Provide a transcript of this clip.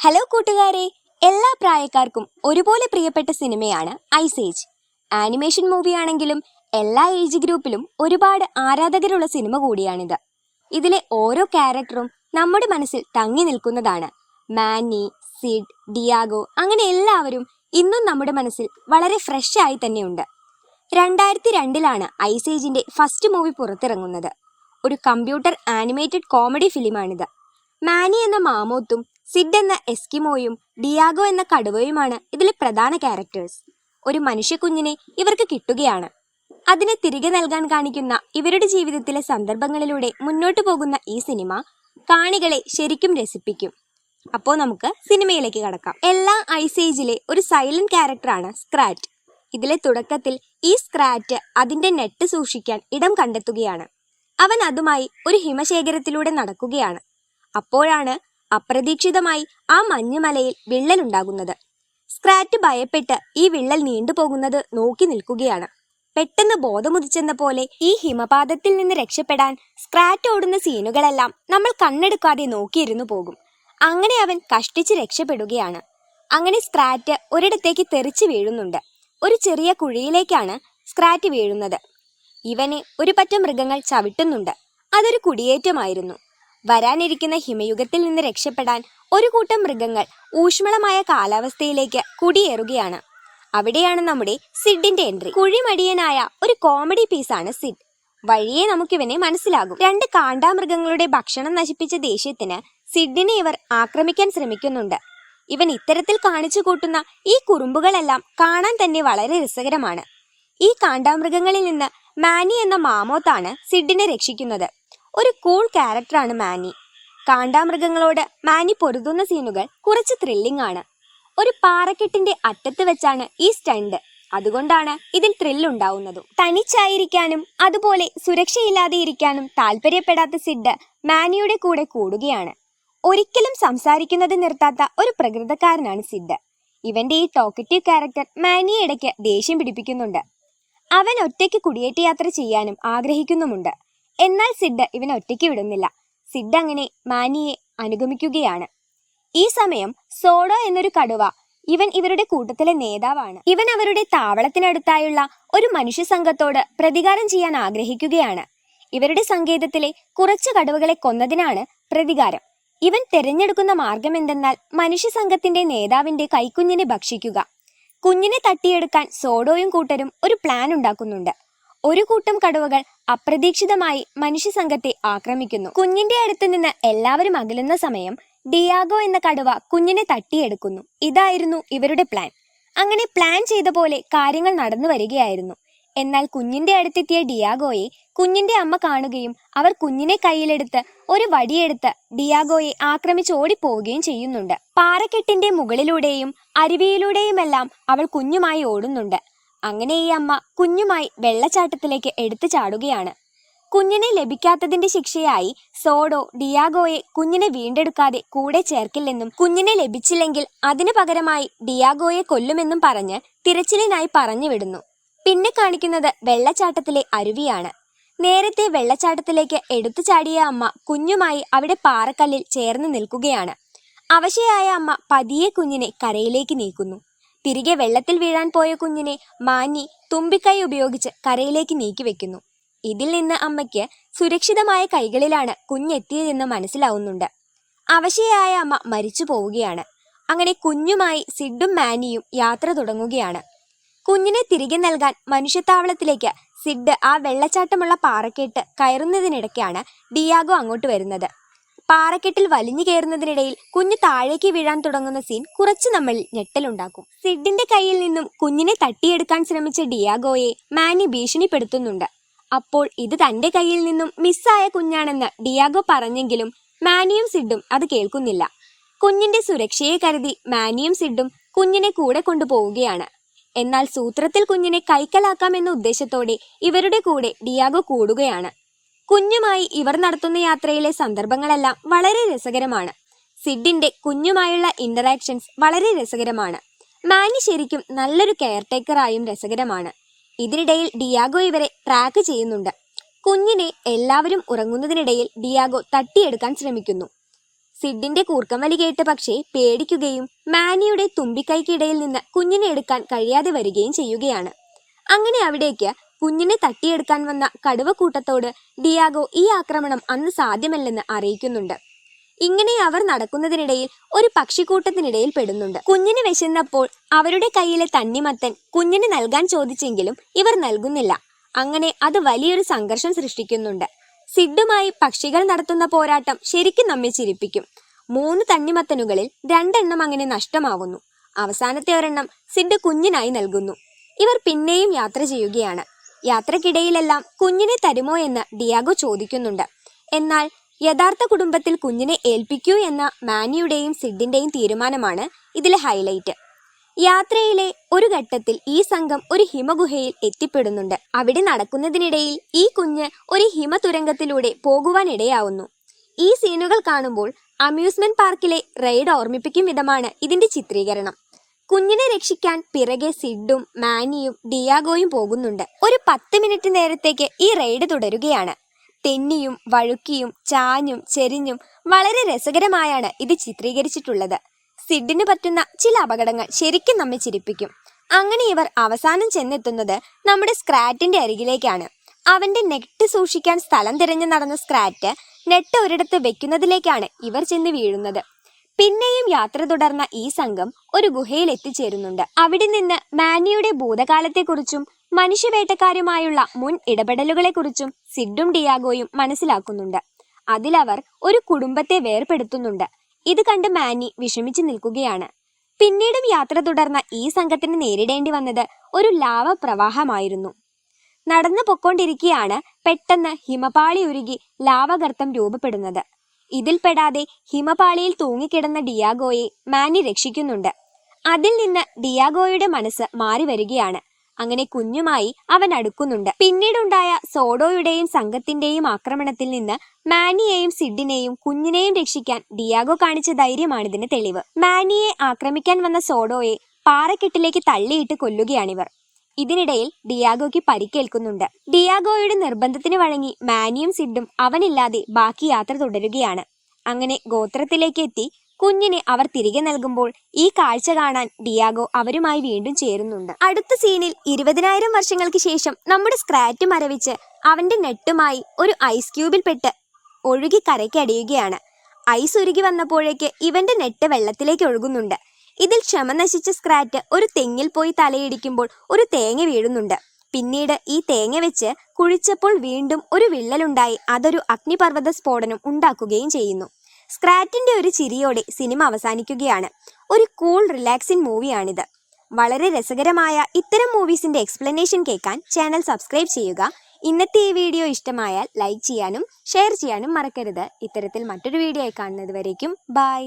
Hello കൂട്ടുകാരെ, എല്ലാ പ്രായക്കാർക്കും ഒരുപോലെ പ്രിയപ്പെട്ട സിനിമയാണ് ഐസ് ഏജ്. ആനിമേഷൻ മൂവിയാണെങ്കിലും എല്ലാ ഏജ് ഗ്രൂപ്പിലും ഒരുപാട് ആരാധകരുള്ള സിനിമ കൂടിയാണിത്. ഇതിലെ ഓരോ ക്യാരക്ടറും നമ്മുടെ മനസ്സിൽ തങ്ങി നിൽക്കുന്നതാണ്. മാനി, സിഡ്, ഡിയാഗോ അങ്ങനെ എല്ലാവരും ഇന്നും നമ്മുടെ മനസ്സിൽ വളരെ ഫ്രഷ് ആയി തന്നെയുണ്ട്. 2002 ഐസ് ഏജിന്റെ ഫസ്റ്റ് മൂവി പുറത്തിറങ്ങുന്നത്. ഒരു കമ്പ്യൂട്ടർ ആനിമേറ്റഡ് കോമഡി ഫിലിമാണിത്. മാനി എന്ന മാമോത്തും സിഡ് എന്ന എസ്കിമോയും ഡിയാഗോ എന്ന കടുവയുമാണ് ഇതിലെ പ്രധാന ക്യാരക്ടേഴ്സ്. ഒരു മനുഷ്യക്കുഞ്ഞിനെ ഇവർക്ക് കിട്ടുകയാണ്. അതിനെ തിരികെ നൽകാൻ കാണിക്കുന്ന ഇവരുടെ ജീവിതത്തിലെ സന്ദർഭങ്ങളിലൂടെ മുന്നോട്ടു പോകുന്ന ഈ സിനിമ കാണികളെ ശരിക്കും രസിപ്പിക്കും. അപ്പോൾ നമുക്ക് സിനിമയിലേക്ക് കടക്കാം. എല്ലാ ഐസ് ഏജിലെ ഒരു സൈലന്റ് ക്യാരക്ടറാണ് സ്ക്രാറ്റ്. ഇതിലെ തുടക്കത്തിൽ ഈ സ്ക്രാറ്റ് അതിന്റെ നെറ്റ് സൂക്ഷിക്കാൻ ഇടം കണ്ടെത്തുകയാണ്. അവൻ അതുമായി ഒരു ഹിമശേഖരത്തിലൂടെ നടക്കുകയാണ്. അപ്പോഴാണ് അപ്രതീക്ഷിതമായി ആ മഞ്ഞുമലയിൽ വിള്ളലുണ്ടാകുന്നത്. സ്ക്രാറ്റ് ഭയപ്പെട്ട് ഈ വിള്ളൽ നീണ്ടുപോകുന്നത് നോക്കി നിൽക്കുകയാണ്. പെട്ടെന്ന് ബോധമുദിച്ചെന്ന പോലെ ഈ ഹിമപാതത്തിൽ നിന്ന് രക്ഷപ്പെടാൻ സ്ക്രാറ്റ് ഓടുന്ന സീനുകളെല്ലാം നമ്മൾ കണ്ണെടുക്കാതെ നോക്കിയിരുന്നു പോകും. അങ്ങനെ അവൻ കഷ്ടിച്ച് രക്ഷപ്പെടുകയാണ്. അങ്ങനെ സ്ക്രാറ്റ് ഒരിടത്തേക്ക് തെറിച്ചു വീഴുന്നുണ്ട്. ഒരു ചെറിയ കുഴിയിലേക്കാണ് സ്ക്രാറ്റ് വീഴുന്നത്. ഇവനെ ഒരു പറ്റം മൃഗങ്ങൾ ചവിട്ടുന്നുണ്ട്. അതൊരു കുടിയേറ്റമായിരുന്നു. വരാനിരിക്കുന്ന ഹിമയുഗത്തിൽ നിന്ന് രക്ഷപ്പെടാൻ ഒരു കൂട്ടം മൃഗങ്ങൾ ഊഷ്മളമായ കാലാവസ്ഥയിലേക്ക് കുടിയേറുകയാണ്. അവിടെയാണ് നമ്മുടെ സിഡിന്റെ എൻട്രി. കുഴിമടിയനായ ഒരു കോമഡി പീസാണ് സിഡ്. വഴിയെ നമുക്കിവനെ മനസ്സിലാകും. 2 കാണ്ടാമൃഗങ്ങളുടെ ഭക്ഷണം നശിപ്പിച്ച ദേഷ്യത്തിന് സിഡിനെ ഇവർ ആക്രമിക്കാൻ ശ്രമിക്കുന്നുണ്ട്. ഇവൻ ഇത്തരത്തിൽ കാണിച്ചു കൂട്ടുന്ന ഈ കുറുമ്പുകളെല്ലാം കാണാൻ തന്നെ വളരെ രസകരമാണ്. ഈ കാണ്ടാമൃഗങ്ങളിൽ നിന്ന് മാനി എന്ന മാമോത്താണ് സിഡിനെ രക്ഷിക്കുന്നത്. ഒരു കൂൾ ക്യാരക്ടറാണ് മാനി. കാണ്ടാമൃഗങ്ങളോട് മാനി പൊരുതുന്ന സീനുകൾ കുറച്ച് ത്രില്ലിംഗ് ആണ്. ഒരു പാറക്കെട്ടിന്റെ അറ്റത്ത് വെച്ചാണ് ഈ സ്റ്റണ്ട്. അതുകൊണ്ടാണ് ഇതിൽ ത്രില്ലുണ്ടാവുന്നതും. തനിച്ചായിരിക്കാനും അതുപോലെ സുരക്ഷയില്ലാതെ ഇരിക്കാനും താല്പര്യപ്പെടാത്ത സിഡ് മാനിയുടെ കൂടെ കൂടുകയാണ്. ഒരിക്കലും സംസാരിക്കുന്നത് നിർത്താത്ത ഒരു പ്രകൃതക്കാരനാണ് സിഡ്. ഇവന്റെ ഈ ടോക്കറ്റീവ് ക്യാരക്ടർ മാനിയെ ഇടയ്ക്ക് ദേഷ്യം പിടിപ്പിക്കുന്നുണ്ട്. അവൻ ഒറ്റയ്ക്ക് കുടിയേറ്റ യാത്ര ചെയ്യാനും ആഗ്രഹിക്കുന്നുമുണ്ട്. എന്നാൽ സിഡ് ഇവനെ ഒറ്റയ്ക്ക് വിടുന്നില്ല. സിഡ് അങ്ങനെ മാനിയെ അനുഗമിക്കുകയാണ്. ഈ സമയം സോഡോ എന്നൊരു കടുവ, ഇവൻ ഇവരുടെ കൂട്ടത്തിലെ നേതാവാണ്. ഇവൻ അവരുടെ താവളത്തിനടുത്തായുള്ള ഒരു മനുഷ്യ സംഘത്തോട് പ്രതികാരം ചെയ്യാൻ ആഗ്രഹിക്കുകയാണ്. ഇവരുടെ സങ്കേതത്തിലെ കുറച്ച് കടുവകളെ കൊന്നതിനാണ് പ്രതികാരം. ഇവൻ തിരഞ്ഞെടുക്കുന്ന മാർഗം എന്തെന്നാൽ മനുഷ്യ സംഘത്തിന്റെ നേതാവിന്റെ കൈക്കുഞ്ഞിനെ ഭക്ഷിക്കുക. കുഞ്ഞിനെ തട്ടിയെടുക്കാൻ സോഡോയും കൂട്ടരും ഒരു പ്ലാൻ ഉണ്ടാക്കുന്നുണ്ട്. ഒരു കൂട്ടം കടുവകൾ അപ്രതീക്ഷിതമായി മനുഷ്യ സംഘത്തെ ആക്രമിക്കുന്നു. കുഞ്ഞിന്റെ അടുത്ത് നിന്ന് എല്ലാവരും അകലുന്ന സമയം ഡിയാഗോ എന്ന കടുവ കുഞ്ഞിനെ തട്ടിയെടുക്കുന്നു. ഇതായിരുന്നു ഇവരുടെ പ്ലാൻ. അങ്ങനെ പ്ലാൻ ചെയ്ത പോലെ കാര്യങ്ങൾ നടന്നു വരികയായിരുന്നു. എന്നാൽ കുഞ്ഞിന്റെ അടുത്തെത്തിയ ഡിയാഗോയെ കുഞ്ഞിന്റെ അമ്മ കാണുകയും അവർ കുഞ്ഞിനെ കയ്യിലെടുത്ത് ഒരു വടിയെടുത്ത് ഡിയാഗോയെ ആക്രമിച്ച് ഓടിപ്പോവുകയും ചെയ്യുന്നുണ്ട്. പാറക്കെട്ടിന്റെ മുകളിലൂടെയും അരുവിയിലൂടെയുമെല്ലാം അവൾ കുഞ്ഞുമായി ഓടുന്നുണ്ട്. അങ്ങനെ ഈ അമ്മ കുഞ്ഞുമായി വെള്ളച്ചാട്ടത്തിലേക്ക് എടുത്തു ചാടുകയാണ്. കുഞ്ഞിനെ ലഭിക്കാത്തതിന്റെ ശിക്ഷയായി സോഡോ ഡിയാഗോയെ കുഞ്ഞിനെ വീണ്ടെടുക്കാതെ കൂടെ ചേർക്കില്ലെന്നും കുഞ്ഞിനെ ലഭിച്ചില്ലെങ്കിൽ അതിനു പകരമായി ഡിയാഗോയെ കൊല്ലുമെന്നും പറഞ്ഞ് തിരച്ചിലിനായി പറഞ്ഞു വിടുന്നു. പിന്നെ കാണിക്കുന്നത് വെള്ളച്ചാട്ടത്തിലെ അരുവിയാണ്. നേരത്തെ വെള്ളച്ചാട്ടത്തിലേക്ക് എടുത്തു ചാടിയ അമ്മ കുഞ്ഞുമായി അവിടെ പാറക്കല്ലിൽ ചേർന്ന് നിൽക്കുകയാണ്. അവശയായ അമ്മ പതിയെ കുഞ്ഞിനെ കരയിലേക്ക് നീക്കുന്നു. തിരികെ വെള്ളത്തിൽ വീഴാൻ പോയ കുഞ്ഞിനെ മാനി തുമ്പിക്കൈ ഉപയോഗിച്ച് കരയിലേക്ക് നീക്കി വെക്കുന്നു. ഇതിൽ നിന്ന് അമ്മയ്ക്ക് സുരക്ഷിതമായ കൈകളിലാണ് കുഞ്ഞെത്തിയതെന്ന് മനസ്സിലാവുന്നുണ്ട്. അവശയായ അമ്മ മരിച്ചു പോവുകയാണ്. അങ്ങനെ കുഞ്ഞുമായി സിഡും മാനിയും യാത്ര തുടങ്ങുകയാണ്. കുഞ്ഞിനെ തിരികെ നൽകാൻ മനുഷ്യത്താവളത്തിലേക്ക് സിഡ് ആ വെള്ളച്ചാട്ടമുള്ള പാറക്കെട്ട് കയറുന്നതിനിടയ്ക്കാണ് ഡിയാഗോ അങ്ങോട്ട് വരുന്നത്. പാറക്കെട്ടിൽ വലിഞ്ഞു കയറുന്നതിനിടയിൽ കുഞ്ഞ് താഴേക്ക് വീഴാൻ തുടങ്ങുന്ന സീൻ കുറച്ച് നമ്മളിൽ ഞെട്ടലുണ്ടാക്കും. സിഡിന്റെ കയ്യിൽ നിന്നും കുഞ്ഞിനെ തട്ടിയെടുക്കാൻ ശ്രമിച്ച ഡിയാഗോയെ മാനി ഭീഷണിപ്പെടുത്തുന്നുണ്ട്. അപ്പോൾ ഇത് തന്റെ കയ്യിൽ നിന്നും മിസ്സായ കുഞ്ഞാണെന്ന് ഡിയാഗോ പറഞ്ഞെങ്കിലും മാനിയും സിഡും അത് കേൾക്കുന്നില്ല. കുഞ്ഞിന്റെ സുരക്ഷയെ കരുതി മാനിയും സിഡും കുഞ്ഞിനെ കൂടെ കൊണ്ടുപോവുകയാണ്. എന്നാൽ സൂത്രത്തിൽ കുഞ്ഞിനെ കൈക്കലാക്കാമെന്ന ഉദ്ദേശത്തോടെ ഇവരുടെ കൂടെ ഡിയാഗോ കൂടുകയാണ്. കുഞ്ഞുമായി ഇവർ നടത്തുന്ന യാത്രയിലെ സന്ദർഭങ്ങളെല്ലാം വളരെ രസകരമാണ്. സിഡിന്റെ കുഞ്ഞുമായുള്ള ഇന്ററാക്ഷൻസ് വളരെ രസകരമാണ്. മാനി ശരിക്കും നല്ലൊരു കെയർടേക്കറായും രസകരമാണ്. ഇതിനിടയിൽ ഡിയാഗോ ഇവരെ ട്രാക്ക് ചെയ്യുന്നുണ്ട്. കുഞ്ഞിനെ എല്ലാവരും ഉറങ്ങുന്നതിനിടയിൽ ഡിയാഗോ തട്ടിയെടുക്കാൻ ശ്രമിക്കുന്നു. സിഡിന്റെ കൂർക്കം വലി കേട്ട് പക്ഷേ പേടിക്കുകയും മാനിയുടെ തുമ്പിക്കൈക്കിടയിൽ നിന്ന് കുഞ്ഞിനെ എടുക്കാൻ കഴിയാതെ വരികയും ചെയ്യുകയാണ്. അങ്ങനെ അവിടേക്ക് കുഞ്ഞിനെ തട്ടിയെടുക്കാൻ വന്ന കടുവക്കൂട്ടത്തോട് ഡിയാഗോ ഈ ആക്രമണം അന്ന് സാധ്യമല്ലെന്ന് അറിയിക്കുന്നുണ്ട്. ഇങ്ങനെ അവർ നടക്കുന്നതിനിടയിൽ ഒരു പക്ഷിക്കൂട്ടത്തിനിടയിൽ പെടുന്നുണ്ട്. കുഞ്ഞിന് വിശന്നപ്പോൾ അവരുടെ കയ്യിലെ തണ്ണിമത്തൻ കുഞ്ഞിന് നൽകാൻ ചോദിച്ചെങ്കിലും ഇവർ നൽകുന്നില്ല. അങ്ങനെ അത് വലിയൊരു സംഘർഷം സൃഷ്ടിക്കുന്നുണ്ട്. സിഡുമായി പക്ഷികൾ നടത്തുന്ന പോരാട്ടം ശരിക്കും നമ്മെ ചിരിപ്പിക്കും. 3 തണ്ണിമത്തനുകളിൽ 2 എണ്ണം അങ്ങനെ നഷ്ടമാവുന്നു. അവസാനത്തെ ഒരെണ്ണം സിഡ് കുഞ്ഞിനായി നൽകുന്നു. ഇവർ പിന്നെയും യാത്ര ചെയ്യുകയാണ്. യാത്രക്കിടയിലെല്ലാം കുഞ്ഞിനെ തരുമോ എന്ന് ഡിയാഗോ ചോദിക്കുന്നുണ്ട്. എന്നാൽ യഥാർത്ഥ കുടുംബത്തിൽ കുഞ്ഞിനെ ഏൽപ്പിക്കൂ എന്ന മാനിയുടെയും സിഡിന്റെയും തീരുമാനമാണ് ഇതിലെ ഹൈലൈറ്റ്. യാത്രയിലെ ഒരു ഘട്ടത്തിൽ ഈ സംഘം ഒരു ഹിമഗുഹയിൽ എത്തിപ്പെടുന്നുണ്ട്. അവിടെ നടക്കുന്നതിനിടയിൽ ഈ കുഞ്ഞ് ഒരു ഹിമതുരങ്കത്തിലൂടെ പോകുവാനിടയാവുന്നു. ഈ സീനുകൾ കാണുമ്പോൾ അമ്യൂസ്മെന്റ് പാർക്കിലെ റൈഡ് ഓർമ്മിപ്പിക്കും വിധമാണ് ഇതിന്റെ ചിത്രീകരണം. കുഞ്ഞിനെ രക്ഷിക്കാൻ പിറകെ സിഡും മാനിയും ഡിയാഗോയും പോകുന്നുണ്ട്. ഒരു 10 മിനിറ്റ് നേരത്തേക്ക് ഈ റൈഡ് തുടരുകയാണ്. തെന്നിയും വഴുക്കിയും ചാഞ്ഞും ചെരിഞ്ഞും വളരെ രസകരമായാണ് ഇത് ചിത്രീകരിച്ചിട്ടുള്ളത്. സിഡിന് പറ്റുന്ന ചില അപകടങ്ങൾ ശരിക്കും നമ്മെ ചിരിപ്പിക്കും. അങ്ങനെ ഇവർ അവസാനം ചെന്നെത്തുന്നത് നമ്മുടെ സ്ക്രാറ്റിന്റെ അരികിലേക്കാണ്. അവന്റെ നെറ്റ് സൂക്ഷിക്കാൻ സ്ഥലം തിരഞ്ഞു നടന്ന സ്ക്രാറ്റ് നെറ്റ് ഒരിടത്ത് വെക്കുന്നതിലേക്കാണ് ഇവർ ചെന്ന് വീഴുന്നത്. പിന്നെയും യാത്ര തുടർന്ന ഈ സംഘം ഒരു ഗുഹയിൽ എത്തിച്ചേരുന്നുണ്ട്. അവിടെ നിന്ന് മാനിയുടെ ഭൂതകാലത്തെക്കുറിച്ചും മനുഷ്യവേട്ടക്കാരുമായുള്ള മുൻ ഇടപെടലുകളെക്കുറിച്ചും സിഡും ഡിയാഗോയും മനസ്സിലാക്കുന്നുണ്ട്. അതിലവർ ഒരു കുടുംബത്തെ വേർപെടുത്തുന്നുണ്ട്. ഇത് കണ്ട് മാനി വിഷമിച്ചു നിൽക്കുകയാണ്. പിന്നീടും യാത്ര തുടർന്ന ഈ സംഘത്തിന് നേരിടേണ്ടി വന്നത് ഒരു ലാവ പ്രവാഹമായിരുന്നു. നടന്നു പൊക്കൊണ്ടിരിക്കെയാണ് പെട്ടെന്ന് ഹിമപാളി ഉരുകി ലാവഗർത്തം രൂപപ്പെടുന്നത്. ഇതിൽപ്പെടാതെ ഹിമപാളിയിൽ തൂങ്ങിക്കിടന്ന ഡിയാഗോയെ മാനി രക്ഷിക്കുന്നുണ്ട്. അതിൽ നിന്ന് ഡിയാഗോയുടെ മനസ്സ് മാറി വരികയാണ്. അങ്ങനെ കുഞ്ഞുമായി അവൻ അടുക്കുന്നുണ്ട്. പിന്നീടുണ്ടായ സോഡോയുടെയും സംഘത്തിന്റെയും ആക്രമണത്തിൽ നിന്ന് മാനിയെയും സിഡിനെയും കുഞ്ഞിനെയും രക്ഷിക്കാൻ ഡിയാഗോ കാണിച്ച ധൈര്യമാണിതിന് തെളിവ്. മാനിയെ ആക്രമിക്കാൻ വന്ന സോഡോയെ പാറക്കെട്ടിലേക്ക് തള്ളിയിട്ട് കൊല്ലുകയാണിവർ. ഇതിനിടയിൽ ഡിയാഗോയ്ക്ക് പരിക്കേൽക്കുന്നുണ്ട്. ഡിയാഗോയുടെ നിർബന്ധത്തിന് വഴങ്ങി മാനിയും സിഡും അവനില്ലാതെ ബാക്കി യാത്ര തുടരുകയാണ്. അങ്ങനെ ഗോത്രത്തിലേക്ക് എത്തി കുഞ്ഞിനെ അവർ തിരികെ നൽകുമ്പോൾ ഈ കാഴ്ച കാണാൻ ഡിയാഗോ അവരുമായി വീണ്ടും ചേരുന്നുണ്ട്. അടുത്ത സീനിൽ 20,000 വർഷങ്ങൾക്ക് ശേഷം നമ്മുടെ സ്ക്രാറ്റ് മരവിച്ച് അവന്റെ നെട്ടുമായി ഒരു ഐസ് ക്യൂബിൽ പെട്ട് ഒഴുകി കരയ്ക്ക് അടിയുകയാണ്. ഐസ് ഉരുകി വന്നപ്പോഴേക്ക് ഇവന്റെ നെറ്റ് വെള്ളത്തിലേക്ക് ഒഴുകുന്നുണ്ട്. ഇതിൽ ക്ഷമ നശിച്ച സ്ക്രാറ്റ് ഒരു തെങ്ങിൽ പോയി തലയിടിക്കുമ്പോൾ ഒരു തേങ്ങ വീഴുന്നുണ്ട്. പിന്നീട് ഈ തേങ്ങ വെച്ച് കുഴിച്ചപ്പോൾ വീണ്ടും ഒരു വിള്ളലുണ്ടായി അതൊരു അഗ്നിപർവ്വത സ്ഫോടനം ഉണ്ടാക്കുകയും ചെയ്യുന്നു. സ്ക്രാറ്റിന്റെ ഒരു ചിരിയോടെ സിനിമ അവസാനിക്കുകയാണ്. ഒരു കൂൾ റിലാക്സിംഗ് മൂവിയാണിത്. വളരെ രസകരമായ ഇത്തരം മൂവീസിന്റെ എക്സ്പ്ലനേഷൻ കേൾക്കാൻ ചാനൽ സബ്സ്ക്രൈബ് ചെയ്യുക. ഇന്നത്തെ ഈ വീഡിയോ ഇഷ്ടമായാൽ ലൈക്ക് ചെയ്യാനും ഷെയർ ചെയ്യാനും മറക്കരുത്. ഇത്തരത്തിൽ മറ്റൊരു വീഡിയോ ആയി കാണുന്നത് വരേക്കും ബൈ.